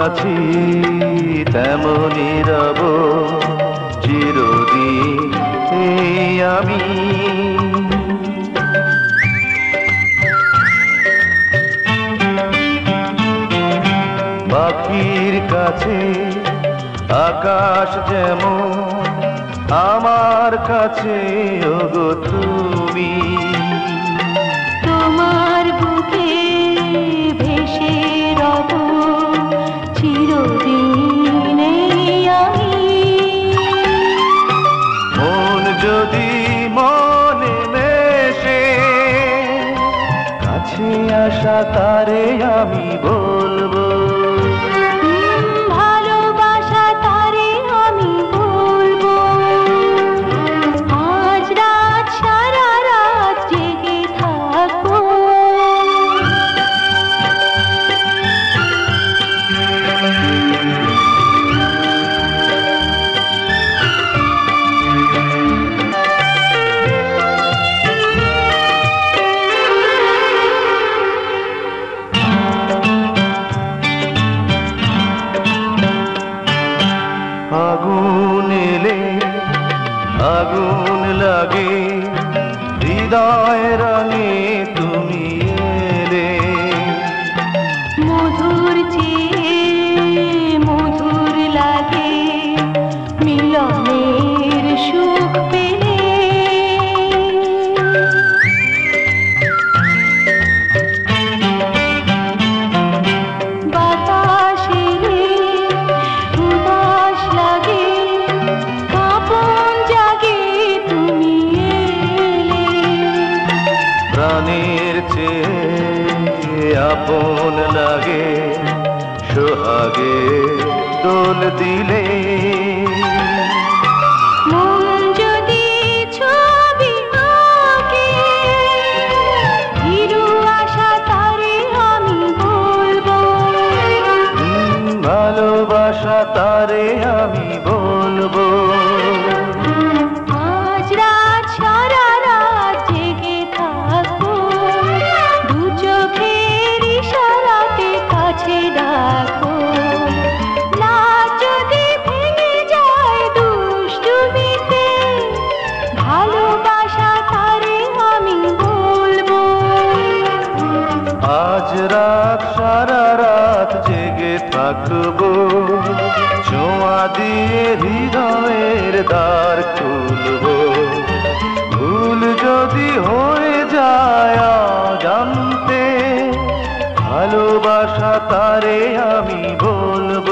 আছি তেমনই রব চিরদিন এই আমি। পাখির কাছে আকাশ যেমন আমার কাছে ওগো তুমি। তোমার বুকে ভেসে রব চিরদিন আমি। মন যদি মনে মেশে কাছে আসা তারে আমি বলবো। ভালোবাসা তারে আমি বলবো। আজ রাত সারা রাত জেগে থাকবো। আগুন এলে আগুন লাগে হৃদয় রঙে তুমি এলে। মধুর চেয়ে মধুর লাগে মিলনের সুখ পেলে। বাতাস এলে উদাস লাগে কাঁপন জাগে তুমি এলে। প্রাণের চেয়ে আপন লাগে সোহাগে দোল দিলে। মন যদি ছবি আঁকে হিরু আশা তারে আমি বলবো। ভালোবাসা তারে আমি বলবো। আজ রাত সারা রাত জেগে থাকবো। দু চোখের ইশারাতে কাছে ডাকো। না যদি ভেঙে যায় দুষ্টুমিতে ভালোবাসা তারে আমি বলবো। আজ রাত সারা রাত জেগে থাকবো। ছোঁয়া দিয়ে হৃদয়ের দ্বার খুলবো। ভুল যদি হয়ে যায় জানতে ভালোবাসা তারে আমি বলবো।